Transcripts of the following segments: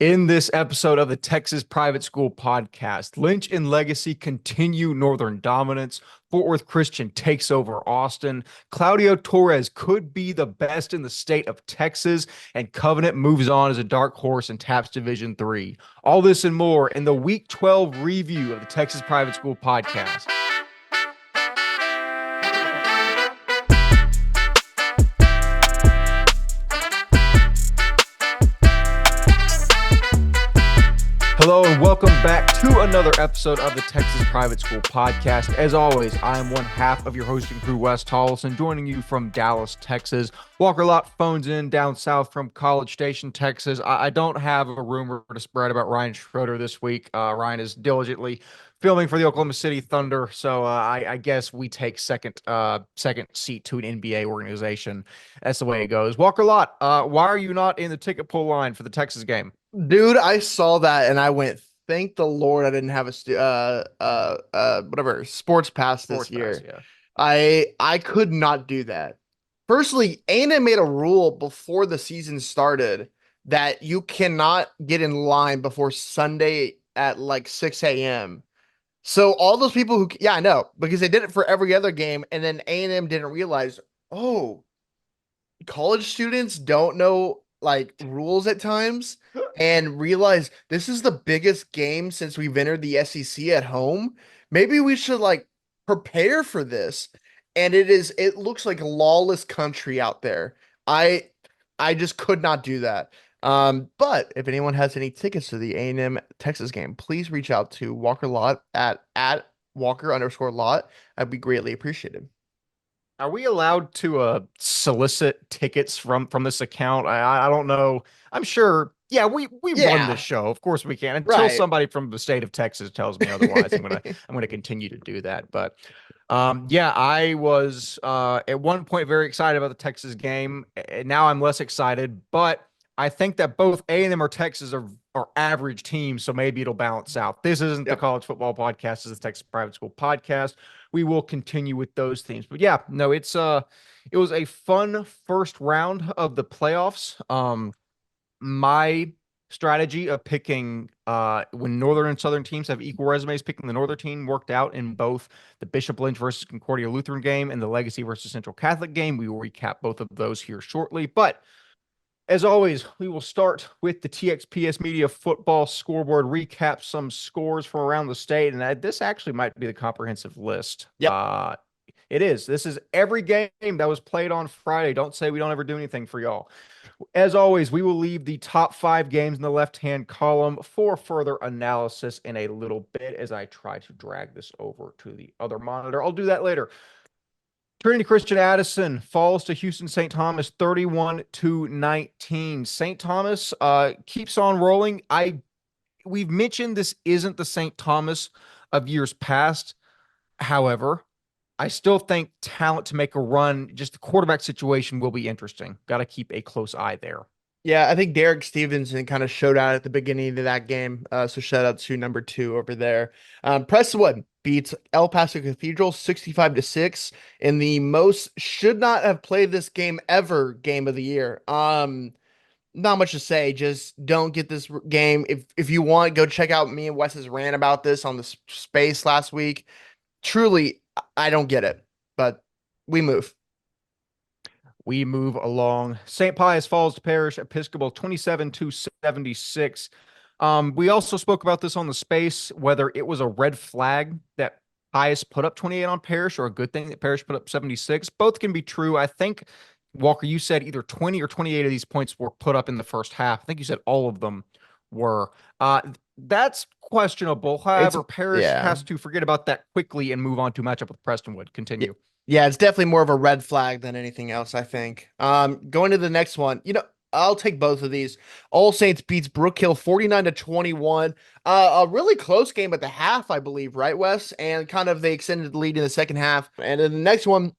In this episode of the Texas Private School Podcast, Lynch and Legacy continue Northern dominance. Fort Worth Christian takes over Austin. Claudio Torres could be the best in the state of Texas, and Covenant moves on as a dark horse and taps Division III. All this and more in the Week 12 review of the Texas Private School Podcast. Hello and welcome back to another episode of the Texas Private School Podcast. As always, I am one half of your hosting crew, Wes Tolleson, joining you from Dallas, Texas. Walker Lott phones in down south from College Station, Texas. I don't have a rumor to spread about Ryan Schroeder this week. Ryan is diligently filming for the Oklahoma City Thunder, so I guess we take second seat to an NBA organization. That's the way it goes. Walker Lott, why are you not in the ticket pull line for the Texas game? Dude, I saw that and I went, thank the Lord I didn't have a sports pass this year. Yeah. I could not do that. Firstly, A&M made a rule before the season started that you cannot get in line before Sunday at like 6 a.m. So all those people I know, because they did it for every other game, and then A&M didn't realize, oh, college students don't know like rules at times and realize this is the biggest game since we've entered the SEC at home. Maybe we should like prepare for this. And it looks like a lawless country out there. I just could not do that. But if anyone has any tickets to the A&M Texas game, please reach out to Walker Lott at Walker_Lott. I'd be greatly appreciated. Are we allowed to solicit tickets from this account? I don't know. I'm sure. Yeah, we run this show. Of course we can. Until somebody from the state of Texas tells me otherwise, I'm gonna continue to do that. But yeah, I was at one point very excited about the Texas game. And now I'm less excited, but I think that both A&M or Texas are average teams, so maybe it'll balance out. This isn't the college football podcast, this is the Texas Private School Podcast. We will continue with those themes. But yeah, no, it was a fun first round of the playoffs. My strategy of picking when Northern and Southern teams have equal resumes, picking the Northern team worked out in both the Bishop Lynch versus Concordia Lutheran game and the Legacy versus Central Catholic game. We will recap both of those here shortly. But as always, we will start with the TXPS Media Football Scoreboard, recap some scores from around the state, and this actually might be the comprehensive list. Yep. It is. This is every game that was played on Friday. Don't say we don't ever do anything for y'all. As always, we will leave the top 5 games in the left-hand column for further analysis in a little bit as I try to drag this over to the other monitor. I'll do that later. Trinity Christian Addison falls to Houston St. Thomas 31-19. St. Thomas keeps on rolling. We've mentioned this isn't the St. Thomas of years past. However, I still think talent to make a run, just the quarterback situation will be interesting. Got to keep a close eye there. Yeah, I think Derek Stevenson kind of showed out at the beginning of that game. So shout out to number 2 over there. Prestonwood beats El Paso Cathedral 65-6 in the most should not have played this game ever game of the year. Not much to say. Just don't get this game. If you want, go check out me and Wes's rant about this on the space last week. Truly, I don't get it, but we move. We move along. St. Pius Falls to Parish Episcopal 27-76. We also spoke about this on the space, whether it was a red flag that Pius put up 28 on Parish or a good thing that Parish put up 76. Both can be true. I think, Walker, you said either 20 or 28 of these points were put up in the first half. I think you said all of them were. That's questionable. However, Parish has to forget about that quickly and move on to matchup with Prestonwood. Continue. Yeah, it's definitely more of a red flag than anything else, I think. Going to the next one, I'll take both of these. All Saints beats Brook Hill 49-21. A really close game at the half, I believe, right, Wes? And kind of they extended the lead in the second half. And then the next one,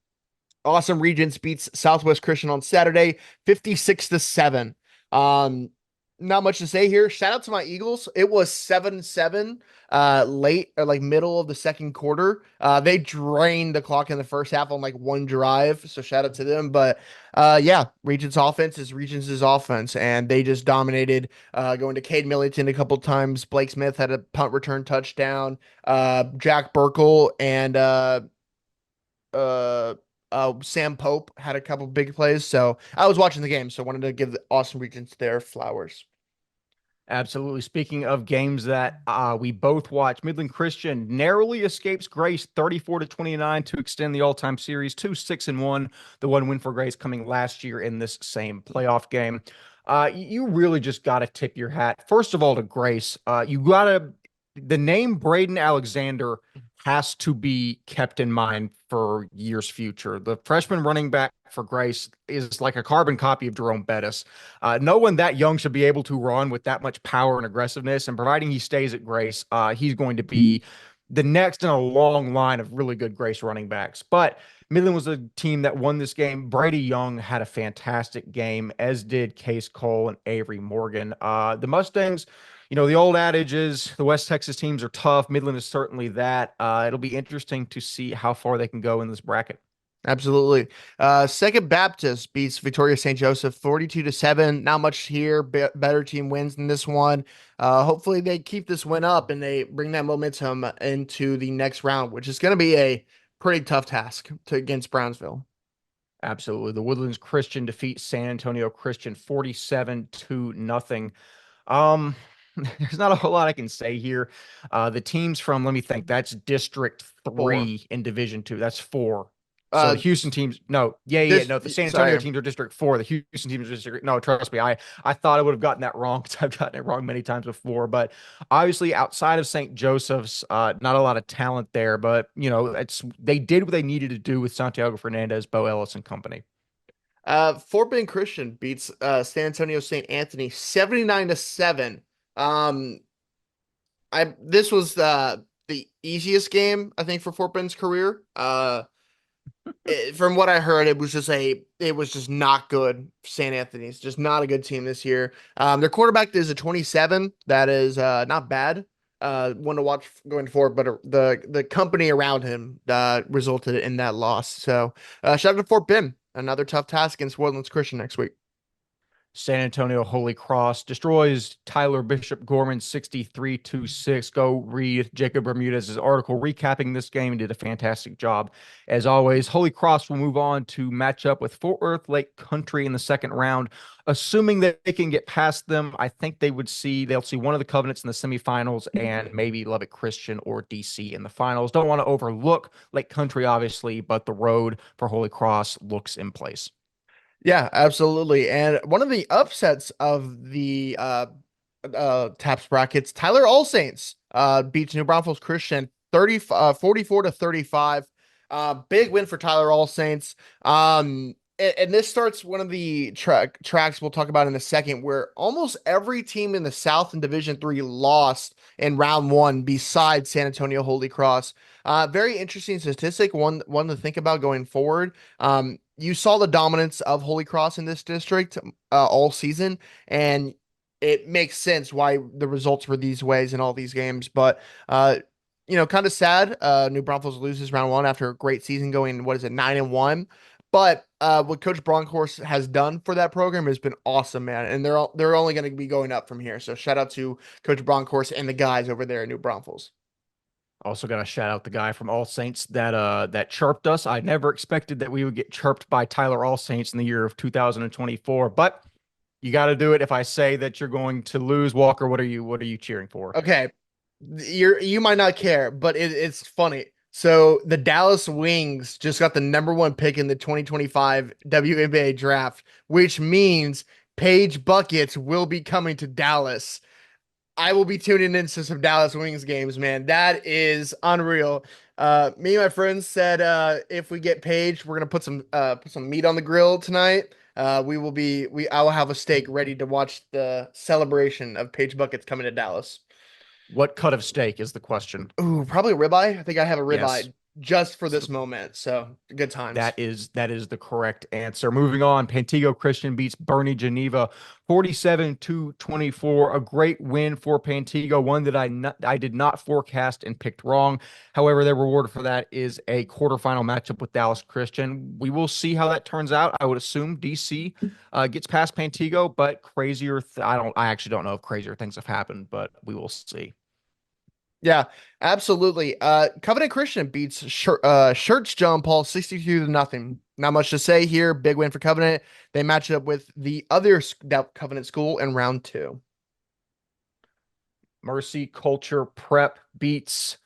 Awesome Regents beats Southwest Christian on Saturday 56-7. not much to say here. Shout out to my Eagles. It was 7-7 late or like middle of the second quarter. They drained the clock in the first half on like one drive. So shout out to them. But yeah, Regents offense is Regents' offense, and they just dominated, going to Cade Millington a couple times. Blake Smith had a punt return touchdown. Jack Burkle and uh Sam Pope had a couple big plays. So I was watching the game, so I wanted to give the Austin Regents their flowers. Absolutely. Speaking of games that we both watched, Midland Christian narrowly escapes Grace 34-29 to extend the all-time series to 6-1. The one win for Grace coming last year in this same playoff game. You really just got to tip your hat. First of all, to Grace, the name Braden Alexander has to be kept in mind for years future. The freshman running back for Grace is like a carbon copy of Jerome Bettis. No one that young should be able to run with that much power and aggressiveness. And providing he stays at Grace, he's going to be the next in a long line of really good Grace running backs. But Midland was a team that won this game. Brady Young had a fantastic game, as did Case Cole and Avery Morgan. The Mustangs, the old adage is the West Texas teams are tough. Midland is certainly that. It'll be interesting to see how far they can go in this bracket. Absolutely. Second Baptist beats Victoria St. Joseph 42-7. Not much here. Better team wins in this one. Hopefully they keep this win up and they bring that momentum into the next round, which is going to be a pretty tough task against Brownsville. Absolutely. The Woodlands Christian defeat San Antonio Christian 47-0. There's not a whole lot I can say here. The teams from, let me think, that's District Four. 3 in Division 2. That's 4. So the Uh, Houston teams, no, no. The San Antonio sorry. teams are District 4. The Houston teams are District. No, trust me, I thought I would have gotten that wrong because I've gotten it wrong many times before. But obviously, outside of St. Joseph's, not a lot of talent there. But they did what they needed to do with Santiago Fernandez, Bo Ellis, and company. Fort Bend Christian beats San Antonio St. Anthony 79-7. Um, this was the easiest game I think for Fort Bend's career. From what I heard, it was just not good. St. Anthony's just not a good team this year. Their quarterback is a 27. That is not bad. One to watch going forward, but the company around him resulted in that loss. So shout out to Fort Bend. Another tough task against Woodlands Christian next week. San Antonio Holy Cross destroys Tyler Bishop Gorman 63-6. Go read Jacob Bermudez's article recapping this game. He did a fantastic job. As always, Holy Cross will move on to match up with Fort Worth Lake Country in the second round. Assuming that they can get past them, I think they'll see one of the Covenants in the semifinals and maybe Lubbock Christian or DC in the finals. Don't want to overlook Lake Country, obviously, but the road for Holy Cross looks in place. Yeah, absolutely. And one of the upsets of the TAPS brackets, Tyler All Saints beats New Braunfels Christian 44-35. Big win for Tyler All Saints. And this starts one of the tracks we'll talk about in a second, where almost every team in the South in Division 3 lost in round one besides San Antonio Holy Cross. Very interesting statistic, one to think about going forward. You saw the dominance of Holy Cross in this district all season, and it makes sense why the results were these ways in all these games. But kind of sad. New Braunfels loses round one after a great season, going, what is it, 9-1. But what Coach Bronkhorst has done for that program has been awesome, man. And they're only going to be going up from here. So shout out to Coach Bronkhorst and the guys over there at New Braunfels. Also got to shout out the guy from All Saints that chirped us. I never expected that we would get chirped by Tyler All Saints in the year of 2024, but you got to do it. If I say that you're going to lose, Walker, what are you cheering for? Okay, you might not care, but it's funny. So the Dallas Wings just got the number one pick in the 2025 WNBA draft, which means Paige Buckets will be coming to Dallas. I will be tuning into some Dallas Wings games, man. That is unreal. Me and my friends said if we get Paige, we're gonna put some meat on the grill tonight. I will have a steak ready to watch the celebration of Paige Buckets coming to Dallas. What cut of steak is the question? Ooh, probably a ribeye. I think I have a Yes. ribeye just for this moment. So good times. That is the correct answer. Moving on, Pantego Christian beats Bernie Geneva 47-24. A great win for Pantego, one that I did not forecast and picked wrong. However, their reward for that is a quarterfinal matchup with Dallas Christian. We will see how that turns out. I would assume DC gets past Pantego, but I actually don't know if crazier things have happened, but we will see. Yeah, absolutely. Covenant Christian beats Shirts John Paul 62-0. Not much to say here. Big win for Covenant. They match up with the other Covenant school in round 2. Mercy Culture Prep beats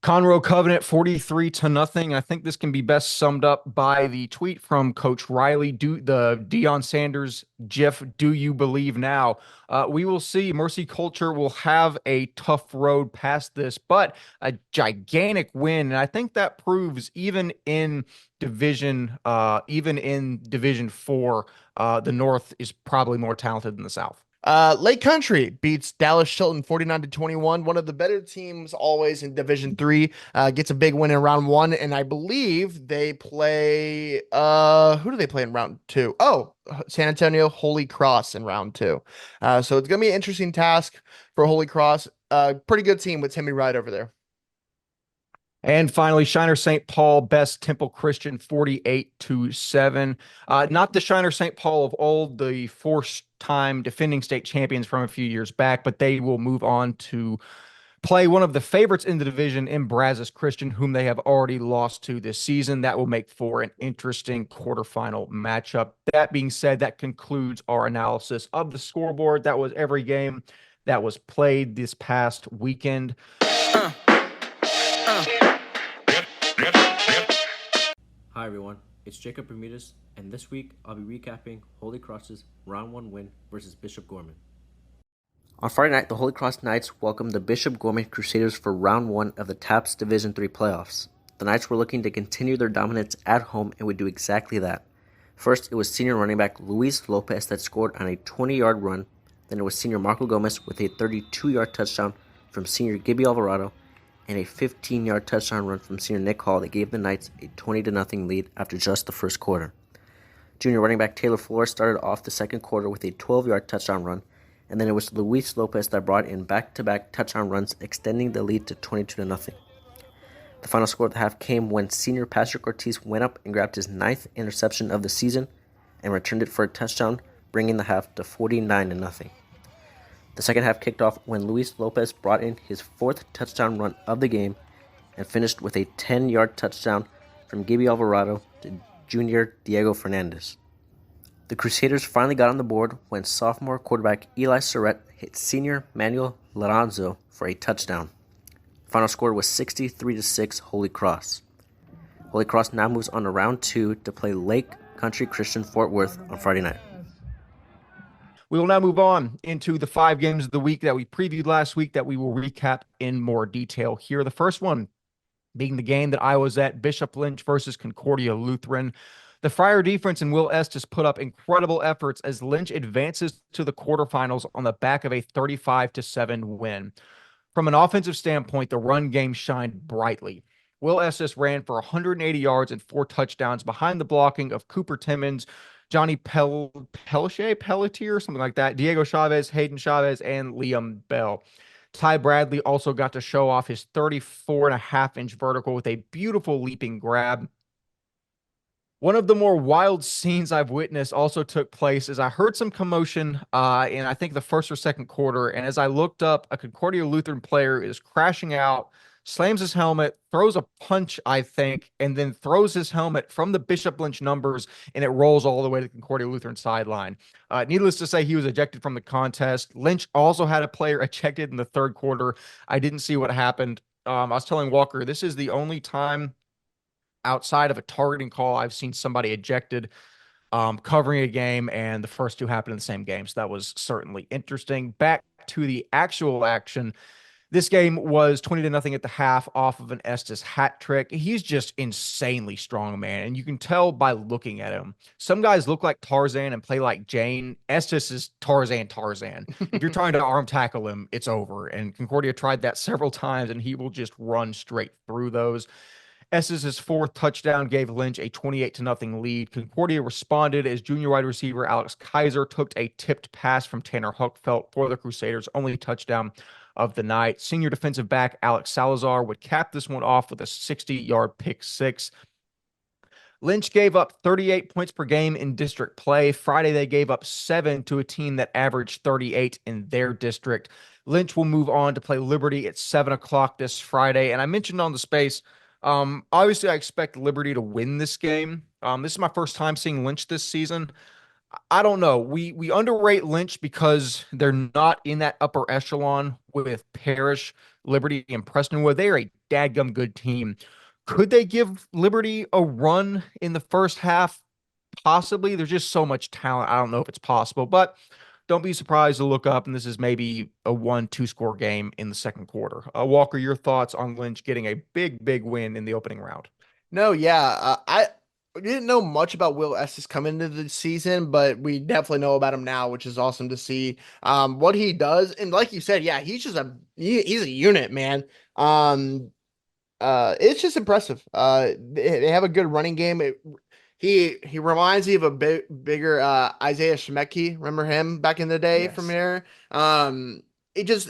Conroe Covenant 43-0. I think this can be best summed up by the tweet from Coach Riley, the Deion Sanders GIF, "Do you believe now?" We will see. Mercy Culture will have a tough road past this, but a gigantic win. And I think that proves even in Division 4, the North is probably more talented than the South. Lake Country beats Dallas Chilton 49-21. One of the better teams always in Division 3. Gets a big win in round 1, and I believe they play who do they play in round 2? Oh, San Antonio Holy Cross in round 2. So it's gonna be an interesting task for Holy Cross. Pretty good team with Timmy Wright over there. And finally, Shiner St. Paul best Temple Christian 48-7. Not the Shiner St. Paul of old, the four-time defending state champions from a few years back, but they will move on to play one of the favorites in the division in Brazos Christian, whom they have already lost to this season. That will make for an interesting quarterfinal matchup. That being said, that concludes our analysis of the scoreboard. That was every game that was played this past weekend. Hi everyone, it's Jacob Bermudez, and this week I'll be recapping Holy Cross's round 1 win versus Bishop Gorman. On Friday night, the Holy Cross Knights welcomed the Bishop Gorman Crusaders for round 1 of the TAPS Division 3 playoffs. The Knights were looking to continue their dominance at home and would do exactly that. First, it was senior running back Luis Lopez that scored on a 20-yard run. Then it was senior Marco Gomez with a 32-yard touchdown from senior Gibby Alvarado, and a 15-yard touchdown run from senior Nick Hall that gave the Knights a 20-0 lead after just the first quarter. Junior running back Taylor Flores started off the second quarter with a 12-yard touchdown run, and then it was Luis Lopez that brought in back-to-back touchdown runs, extending the lead to 22-0. The final score of the half came when senior Patrick Ortiz went up and grabbed his 9th interception of the season and returned it for a touchdown, bringing the half to 49-0. The second half kicked off when Luis Lopez brought in his 4th touchdown run of the game and finished with a 10-yard touchdown from Gibby Alvarado to junior Diego Fernandez. The Crusaders finally got on the board when sophomore quarterback Eli Surrett hit senior Manuel Laranzo for a touchdown. The final score was 63-6 Holy Cross. Holy Cross now moves on to round 2 to play Lake Country Christian Fort Worth on Friday night. We will now move on into the 5 games of the week that we previewed last week that we will recap in more detail here. The first one being the game that I was at, Bishop Lynch versus Concordia Lutheran. The Friar defense and Will Estes put up incredible efforts as Lynch advances to the quarterfinals on the back of a 35-7 win. From an offensive standpoint, the run game shined brightly. Will Estes ran for 180 yards and 4 touchdowns behind the blocking of Cooper Timmons, Johnny Pelletier, something like that, Diego Chavez, Hayden Chavez, and Liam Bell. Ty Bradley also got to show off his 34.5-inch vertical with a beautiful leaping grab. One of the more wild scenes I've witnessed also took place as I heard some commotion in, I think, the first or second quarter. And as I looked up, a Concordia Lutheran player is crashing out, slams his helmet, throws a punch, I think, and then throws his helmet from the Bishop Lynch numbers, and it rolls all the way to the Concordia Lutheran sideline. Needless to say, he was ejected from the contest. Lynch also had a player ejected in the third quarter. I didn't see what happened. I was telling Walker, this is the only time outside of a targeting call I've seen somebody ejected covering a game, and the first 2 happened in the same game. So that was certainly interesting. Back to the actual action. This game was 20-0 at the half off of an Estes hat trick. He's just insanely strong, man. And you can tell by looking at him. Some guys look like Tarzan and play like Jane. Estes is Tarzan. If you're trying to arm tackle him, it's over. And Concordia tried that several times, and he will just run straight through those. Ess's fourth touchdown gave Lynch a 28-0 lead. Concordia responded as junior wide receiver Alex Kaiser took a tipped pass from Tanner Huckfelt for the Crusaders' only touchdown of the night. Senior defensive back Alex Salazar would cap this one off with a 60-yard pick six. Lynch gave up 38 points per game in district play. Friday, they gave up 7 to a team that averaged 38 in their district. Lynch will move on to play Liberty at 7 o'clock this Friday. And I mentioned on the space, obviously, I expect Liberty to win this game. This is my first time seeing Lynch this season. I don't know. We underrate Lynch because they're not in that upper echelon with Parrish, Liberty, and Prestonwood. They are a dadgum good team. Could they give Liberty a run in the first half? Possibly. There's just so much talent. I don't know if it's possible, but don't be surprised to look up and this is maybe a 1-2 score game in the second quarter. Walker, your thoughts on Lynch getting a big win in the opening round? No, yeah. I didn't know much about Will Estes coming into the season, but we definitely know about him now, which is awesome to see. What he does, and like you said, yeah, he's a unit, man. It's just impressive. They have a good running game. He reminds me of a bigger Isaiah Schmecki. Remember him back in the day from Yes.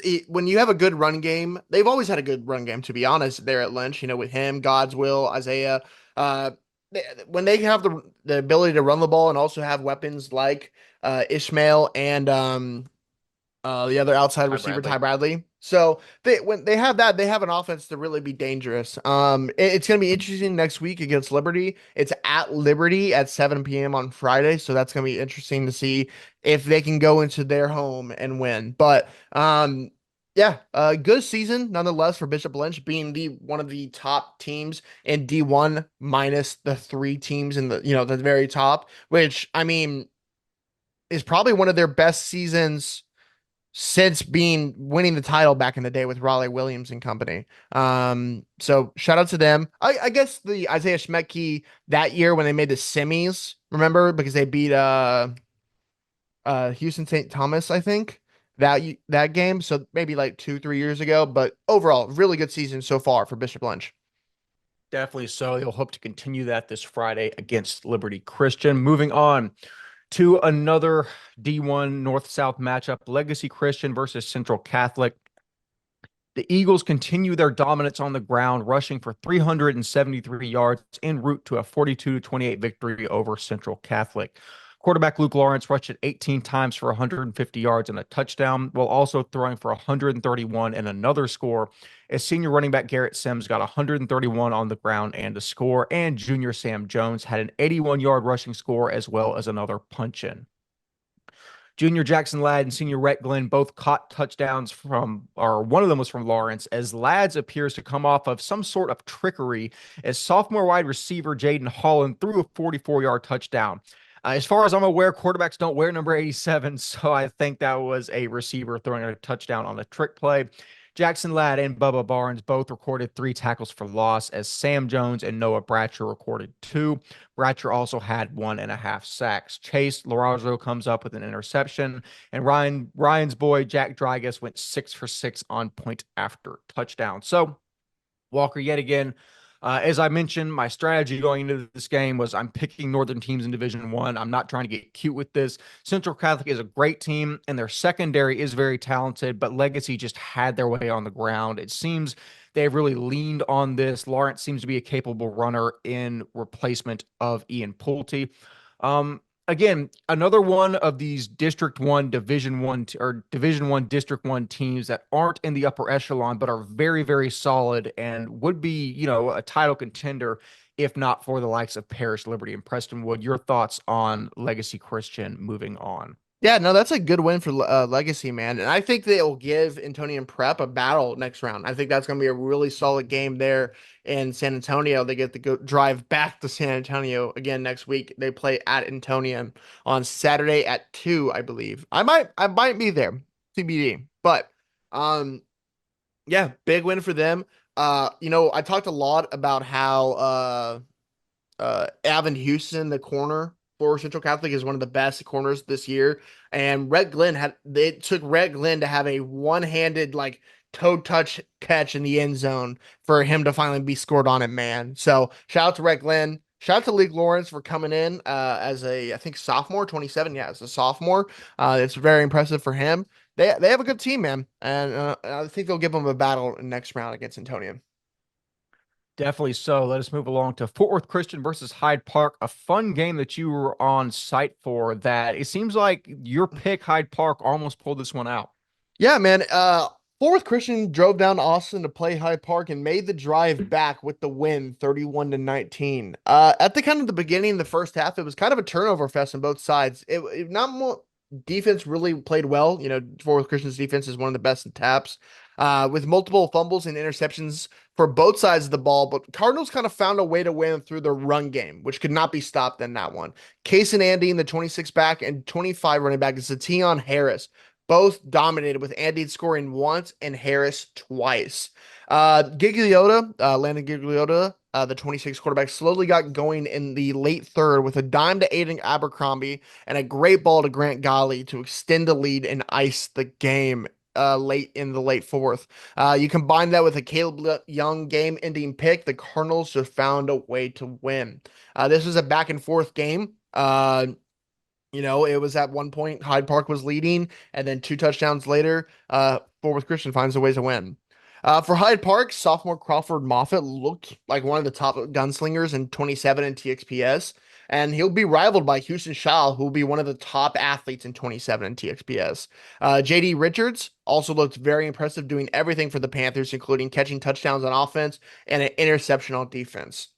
here? When you have a good run game, they've always had a good run game, to be honest, there at Lynch, with him, Godswill, Isaiah. Uh, when they have the ability to run the ball and also have weapons like Ishmael and the other outside Ty receiver, Ty Bradley. Bradley. So when they have that, they have an offense to really be dangerous. It's going to be interesting next week against Liberty. It's at Liberty at 7 p.m. on Friday, so that's going to be interesting to see if they can go into their home and win. But yeah, a good season nonetheless for Bishop Lynch, being the one of the top teams in D1 minus the 3 teams in the very top, which I mean is probably one of their best seasons since winning the title back in the day with Raleigh Williams and company. So shout out to them. I guess the Isaiah Schmecki that year when they made the semis, remember, because they beat Houston St. Thomas, I think, that game. So maybe like 2-3 years ago. But overall, really good season so far for Bishop Lynch. Definitely so. You'll hope to continue that this Friday against Liberty Christian. Moving on to another D1 North-South matchup, Legacy Christian versus Central Catholic. The Eagles continue their dominance on the ground, rushing for 373 yards en route to a 42-28 victory over Central Catholic. Quarterback Luke Lawrence rushed it 18 times for 150 yards and a touchdown, while also throwing for 131 and another score, as senior running back Garrett Sims got 131 on the ground and a score, and junior Sam Jones had an 81-yard rushing score as well as another punch-in. Junior Jackson Ladd and senior Rhett Glenn both caught touchdowns or one of them was from Lawrence, as Ladd's appears to come off of some sort of trickery as sophomore wide receiver Jaden Holland threw a 44-yard touchdown. As far as I'm aware, quarterbacks don't wear number 87, so I think that was a receiver throwing a touchdown on a trick play. Jackson Ladd and Bubba Barnes both recorded 3 tackles for loss, as Sam Jones and Noah Bratcher recorded 2. Bratcher also had 1.5 sacks. Chase Lorazzo comes up with an interception, and Ryan's boy Jack Drygas went 6 for 6 on point after touchdown. So Walker, yet again, as I mentioned, my strategy going into this game was I'm picking Northern teams in Division One. I'm not trying to get cute with this. Central Catholic is a great team, and their secondary is very talented, but Legacy just had their way on the ground. It seems they've really leaned on this. Lawrence seems to be a capable runner in replacement of Ian Pulte. Again, another one of these District 1, Division 1, or Division 1, District 1 teams that aren't in the upper echelon, but are very solid and would be, a title contender if not for the likes of Parrish, Liberty, and Prestonwood. Your thoughts on Legacy Christian moving on? Yeah, no, that's a good win for Legacy, man. And I think they will give Antonian Prep a battle next round. I think that's going to be a really solid game there in San Antonio. They get to go drive back to San Antonio again next week. They play at Antonian on Saturday at 2, I believe. I might be there, TBD. But yeah, big win for them. I talked a lot about how Avin Houston, the corner, for Central Catholic is one of the best corners this year. And it took Rhett Glenn to have a one-handed like toe touch catch in the end zone for him to finally be scored on it, man. So shout out to Rhett Glenn. Shout out to League Lawrence for coming in as I think sophomore, 27. Yeah, as a sophomore. It's very impressive for him. They have a good team, man, and I think they'll give them a battle in the next round against Antonio. Definitely so. Let us move along to Fort Worth Christian versus Hyde Park, a fun game that you were on site for. That it seems like your pick, Hyde Park, almost pulled this one out. Yeah, man. Fort Worth Christian drove down to Austin to play Hyde Park and made the drive back with the win, 31-19. At the kind of the beginning, the first half, it was kind of a turnover fest on both sides. It not more defense really played well. You know, Fort Worth Christian's defense is one of the best in TAPS. With multiple fumbles and interceptions for both sides of the ball, but Cardinals kind of found a way to win through the run game, which could not be stopped in that one. Case and Andy in the 26 back and 25 running back is Tion Harris. Both dominated with Andy scoring once and Harris twice. Landon Gigliotta, the 26 quarterback, slowly got going in the late third with a dime to Aiden Abercrombie and a great ball to Grant Golly to extend the lead and ice the game late in the late fourth. You combine that with a Caleb Young game-ending pick, the Cardinals just found a way to win. This was a back and forth game. It was at one point Hyde Park was leading, and then 2 touchdowns later, Fort Worth Christian finds a way to win. For Hyde Park, sophomore Crawford Moffitt looked like one of the top gunslingers in 27 in TXPS, and he'll be rivaled by Houston Shaw, who will be one of the top athletes in 27 in TXPS. JD Richards also looked very impressive, doing everything for the Panthers, including catching touchdowns on offense and an interception on defense.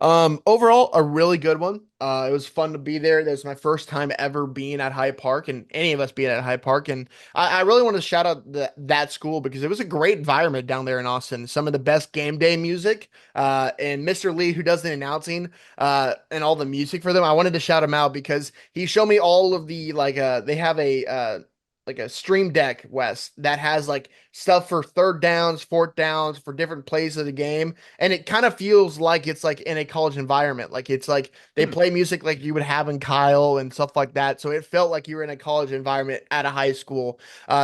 Overall, a really good one. It was fun to be there. That was my first time ever being at Hyde Park, and any of us being at Hyde Park. And I really want to shout out that school because it was a great environment down there in Austin. Some of the best game day music, and Mr. Lee, who does the announcing, and all the music for them. I wanted to shout him out because he showed me all of the they have a stream deck, Wes, that has like stuff for third downs, fourth downs, for different plays of the game. And it kind of feels like it's like in a college environment. Like it's like they play music like you would have in Kyle and stuff like that. So it felt like you were in a college environment at a high school.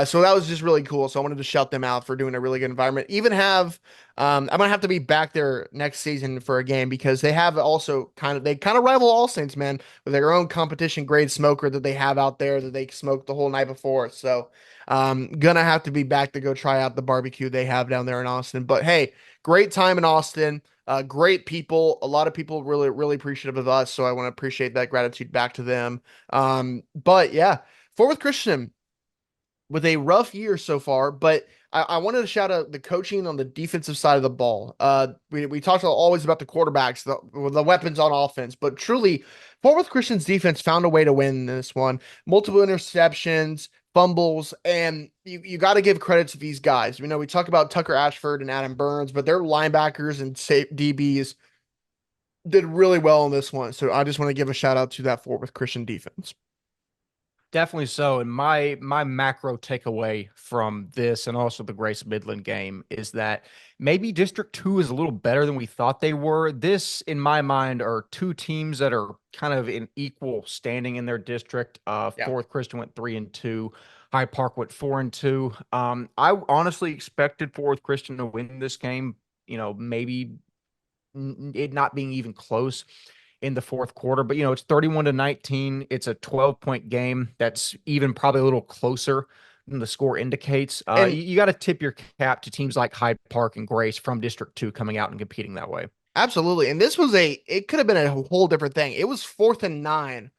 So that was just really cool. So I wanted to shout them out for doing a really good environment. Even have I'm gonna have to be back there next season for a game because they have also they kind of rival All Saints, man, with their own competition grade smoker that they have out there that they smoked the whole night before. So gonna have to be back to go try out the barbecue they have down there in Austin. But hey, great time in Austin. Great people. A lot of people really, really appreciative of us. So I want to appreciate that gratitude back to them. But yeah, Fort Worth Christian with a rough year so far, but I wanted to shout out the coaching on the defensive side of the ball. We talked always about the quarterbacks, the weapons on offense, but truly, Fort Worth Christian's defense found a way to win this one. Multiple interceptions, fumbles, and you got to give credit to these guys. We talk about Tucker Ashford and Adam Burns, but their linebackers and DBs did really well in this one. So I just want to give a shout out to that Fort Worth Christian defense. Definitely so. And my macro takeaway from this and also the Grace Midland game is that maybe District 2 is a little better than we thought they were. This, in my mind, are two teams that are kind of in equal standing in their district. Fort Worth Christian went 3-2. Hyde Park went 4-2. I honestly expected Fort Worth Christian to win this game, maybe it not being even close in the fourth quarter, but it's 31-19. It's a 12-point game. That's even probably a little closer than the score indicates. You got to tip your cap to teams like Hyde Park and Grace from District 2 coming out and competing that way. Absolutely. And this was it could have been a whole different thing. It was 4th and 9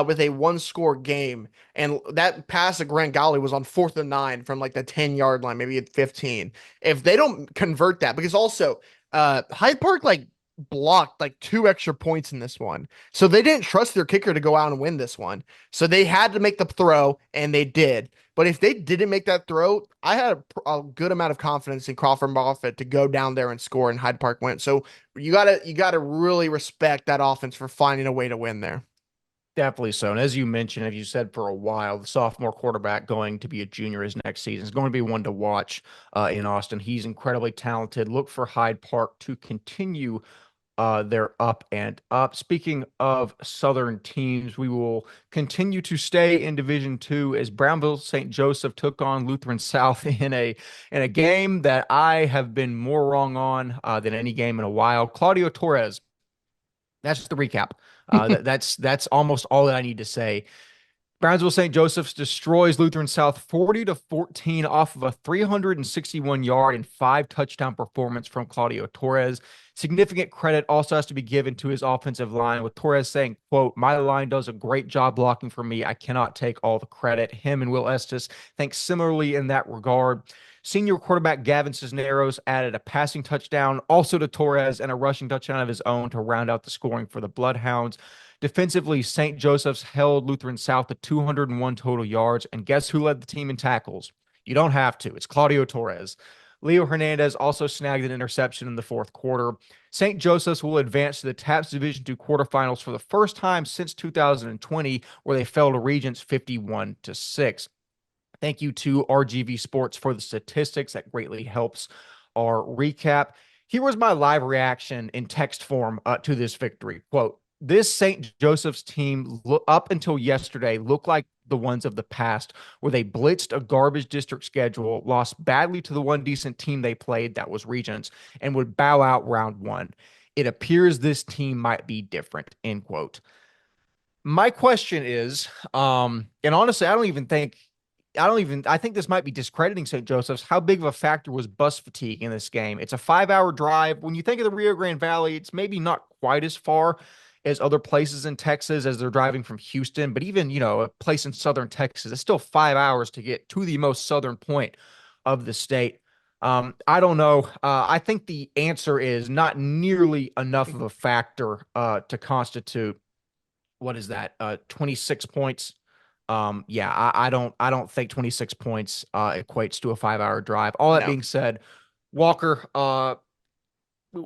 with a 1-score game. And that pass to Grant Golly was on 4th and 9 from like the 10-yard line, maybe at 15. If they don't convert that, because also Hyde Park blocked 2 extra points in this one. So they didn't trust their kicker to go out and win this one. So they had to make the throw, and they did. But if they didn't make that throw, I had a good amount of confidence in Crawford Moffitt to go down there and score, and Hyde Park went. So you gotta really respect that offense for finding a way to win there. Definitely so. And as you mentioned, as you said for a while, the sophomore quarterback going to be a junior his next season is going to be one to watch in Austin. He's incredibly talented. Look for Hyde Park to continue they're up and up. Speaking of Southern teams, we will continue to stay in Division Two as Brownsville St Joseph took on Lutheran South in a game that I have been more wrong on than any game in a while. Claudio Torres. That's the recap. That's almost all that I need to say. Brownsville St. Joseph's destroys Lutheran South 40-14 off of a 361-yard and 5-touchdown performance from Claudio Torres. Significant credit also has to be given to his offensive line, with Torres saying, quote, "My line does a great job blocking for me. I cannot take all the credit." Him and Will Estes think similarly in that regard. Senior quarterback Gavin Cisneros added a passing touchdown also to Torres and a rushing touchdown of his own to round out the scoring for the Bloodhounds. Defensively, St. Joseph's held Lutheran South to 201 total yards. And guess who led the team in tackles? You don't have to. It's Claudio Torres. Leo Hernandez also snagged an interception in the fourth quarter. St. Joseph's will advance to the TAPS Division II quarterfinals for the first time since 2020, where they fell to Regents 51-6. Thank you to RGV Sports for the statistics. That greatly helps our recap. Here was my live reaction in text form to this victory. Quote, "This St. Joseph's team up until yesterday looked like the ones of the past, where they blitzed a garbage district schedule, lost badly to the one decent team they played, that was Regents, and would bow out round one. It appears this team might be different," end quote. My question is, and honestly, I think this might be discrediting St. Joseph's. How big of a factor was bus fatigue in this game? It's a 5-hour drive. When you think of the Rio Grande Valley, it's maybe not quite as far as other places in Texas as they're driving from Houston, but even, a place in southern Texas, it's still 5 hours to get to the most southern point of the state. I don't know. I think the answer is not nearly enough of a factor to constitute, what is that, 26 points. Yeah, I don't think 26 points equates to a 5-hour drive. All that being said, Walker,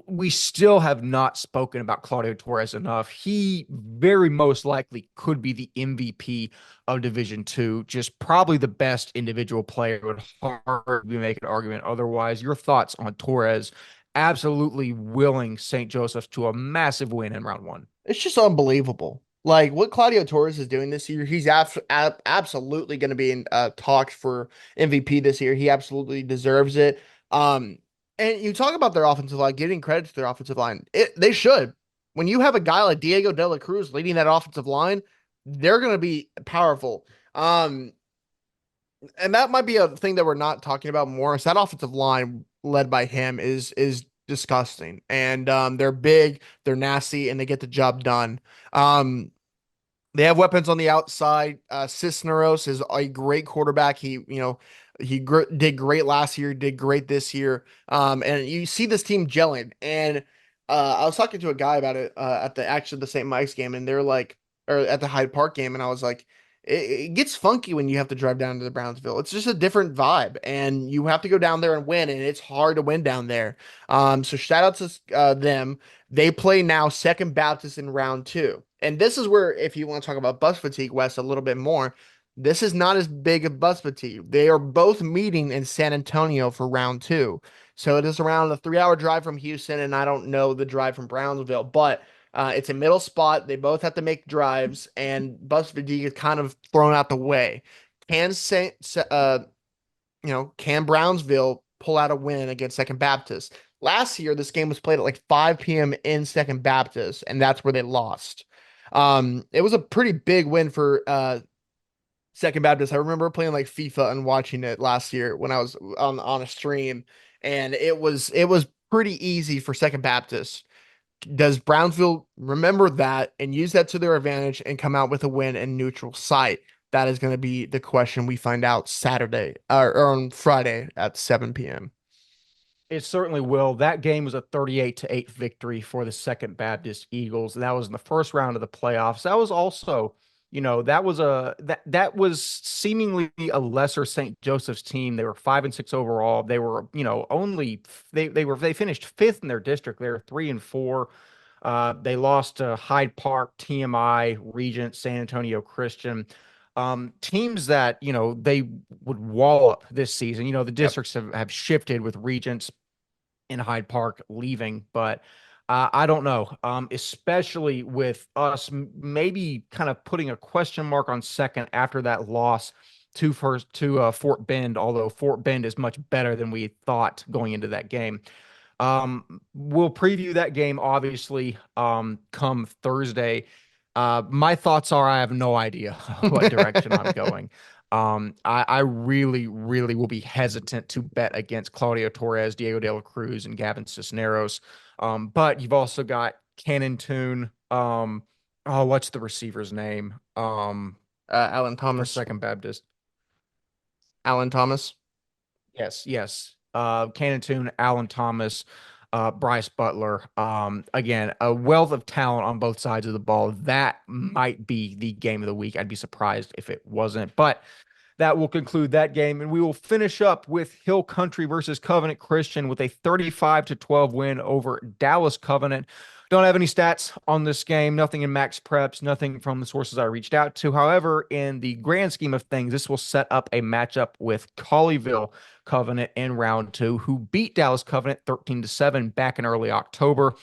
we still have not spoken about Claudio Torres enough. He very most likely could be the MVP of Division II, just probably the best individual player. Would hardly make an argument otherwise. Your thoughts on Torres absolutely willing St. Joseph's to a massive win in round one? It's just unbelievable. Like what Claudio Torres is doing this year, he's absolutely going to be in talks for MVP this year. He absolutely deserves it. And you talk about their offensive line, giving credit to their offensive line. They should. When you have a guy like Diego De La Cruz leading that offensive line, they're going to be powerful. And that might be a thing that we're not talking about more. Is that offensive line led by him is disgusting. And they're big, they're nasty, and they get the job done. They have weapons on the outside. Cisneros is a great quarterback. He did great last year, did great this year. And you see this team gelling. And I was talking to a guy about it at the St. Mike's game, and they're like, or at the Hyde Park game, and I was like, it gets funky when you have to drive down to the Brownsville. It's just a different vibe, and you have to go down there and win, and it's hard to win down there. So shout out to them. They play now Second Baptist in round two. And this is where, if you want to talk about bus fatigue, Wes, a little bit more, this is not as big of bus fatigue. They are both meeting in San Antonio for round two. So it is around a 3-hour drive from Houston, and I don't know the drive from Brownsville, but it's a middle spot. They both have to make drives, and bus fatigue is kind of thrown out the way. Can Brownsville pull out a win against Second Baptist? Last year, this game was played at like 5 p.m. in Second Baptist, and that's where they lost. It was a pretty big win for Second Baptist. I remember playing like FIFA and watching it last year when I was on a stream, and it was pretty easy for Second Baptist. Does Brownsville remember that and use that to their advantage and come out with a win in neutral site? That is going to be the question we find out Saturday or on Friday at 7 p.m. It certainly will. That game was a 38-8 victory for the Second Baptist Eagles. That was in the first round of the playoffs. That was also, that was seemingly a lesser St. Joseph's team. They were 5-6 overall. They were, they finished fifth in their district. They were 3-4. They lost to Hyde Park, TMI, Regent, San Antonio Christian. Teams that, they would wallop this season. The districts have shifted with Regents in Hyde Park leaving, but I don't know, especially with us maybe kind of putting a question mark on second after that loss to Fort Bend, although Fort Bend is much better than we thought going into that game. We'll preview that game obviously come Thursday. My thoughts are I have no idea what direction I'm going. I really, really will be hesitant to bet against Claudio Torres, Diego De La Cruz, and Gavin Cisneros. But you've also got Cannon Toon. Oh, what's the receiver's name? Alan For Thomas. Second Baptist. Alan Thomas. Yes, yes. Cannon Toon, Alan Thomas, Bryce Butler. Again, a wealth of talent on both sides of the ball. That might be the game of the week. I'd be surprised if it wasn't. But that will conclude that game. And we will finish up with Hill Country versus Covenant Christian with a 35-12 win over Dallas Covenant. Don't have any stats on this game, nothing in max preps, nothing from the sources I reached out to. However, in the grand scheme of things, this will set up a matchup with Colleyville Covenant in round two, who beat Dallas Covenant 13-7 back in early October.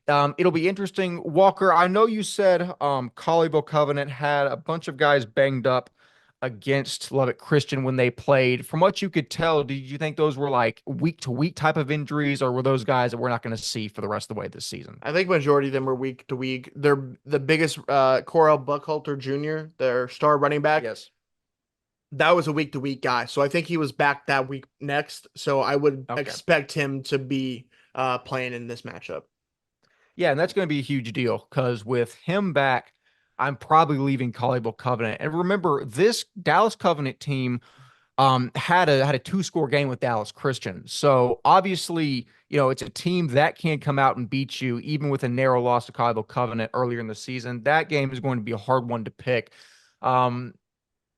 It'll be interesting. Walker, I know you said Colleyville Covenant had a bunch of guys banged up against Lubbock Christian when they played. From what you could tell, did you think those were like week to week type of injuries, or were those guys that we're not going to see for the rest of the way this season? I think majority of them were week to week. They're the biggest Corell Buckhalter Jr., their star running back. Yes. That was a week to week guy. So I think he was back that week next. So I would expect him to be playing in this matchup. Yeah, and that's going to be a huge deal because with him back, I'm probably leaving Colleyville Covenant. And remember, this Dallas Covenant team had a two-score game with Dallas Christian. So obviously, it's a team that can come out and beat you, even with a narrow loss to Colleyville Covenant earlier in the season. That game is going to be a hard one to pick.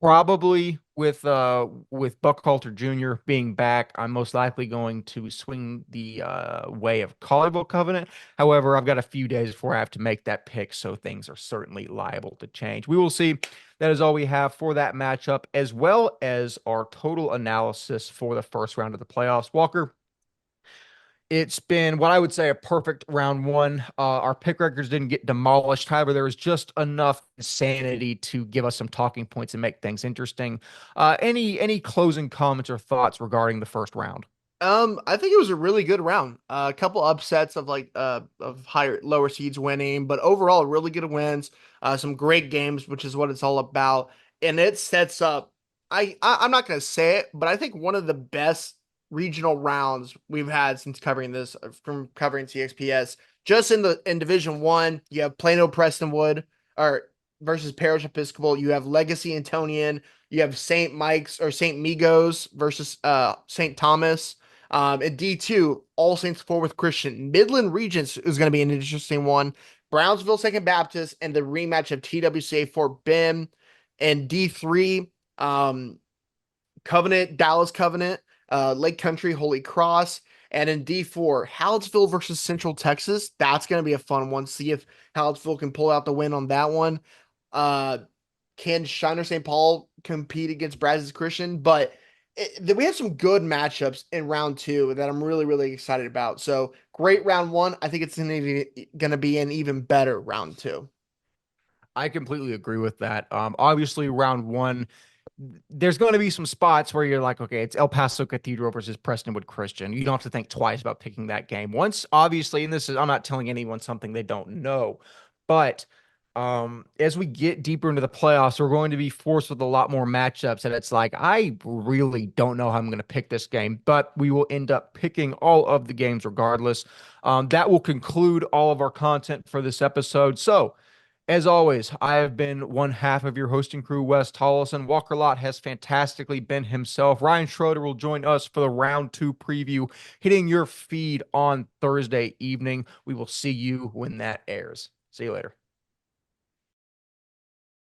Probably with Buckhalter Jr. being back, I'm most likely going to swing the way of Colleyville Covenant. However, I've got a few days before I have to make that pick, so things are certainly liable to change. We will see. That is all we have for that matchup, as well as our total analysis for the first round of the playoffs. Walker, it's been what I would say a perfect round one. Our pick records didn't get demolished. However, there was just enough insanity to give us some talking points and make things interesting. Any closing comments or thoughts regarding the first round? I think it was a really good round. A couple upsets of lower seeds winning, but overall really good wins. Some great games, which is what it's all about. And it sets up. I'm not gonna say it, but I think one of the best regional rounds we've had since covering this from covering CXPS. Just in Division One, you have Plano Prestonwood or versus Parish Episcopal. You have Legacy Antonian. You have St. Mike's or St. Migos versus St. Thomas. In D2, All Saints Forward Christian. Midland Regents is going to be an interesting one. Brownsville Second Baptist and the rematch of TWCA Fort Bend. And D3, Covenant, Dallas Covenant, Lake Country, Holy Cross. And in D4, Hallettsville versus Central Texas. That's going to be a fun one. See if Hallettsville can pull out the win on that one. Can Shiner St. Paul compete against Brazos Christian? But we have some good matchups in round two that I'm really, really excited about. So great round one. I think it's going to be an even better round two. I completely agree with that. Obviously, round one, there's going to be some spots where you're like, okay, it's El Paso Cathedral versus Prestonwood Christian. You don't have to think twice about picking that game. Once, obviously, and I'm not telling anyone something they don't know, but as we get deeper into the playoffs, we're going to be forced with a lot more matchups. And it's like, I really don't know how I'm going to pick this game, but we will end up picking all of the games regardless. That will conclude all of our content for this episode. So, as always, I have been one half of your hosting crew, Wes Tolleson. Walker Lott has fantastically been himself. Ryan Schroeder will join us for the round two preview, hitting your feed on Thursday evening. We will see you when that airs. See you later.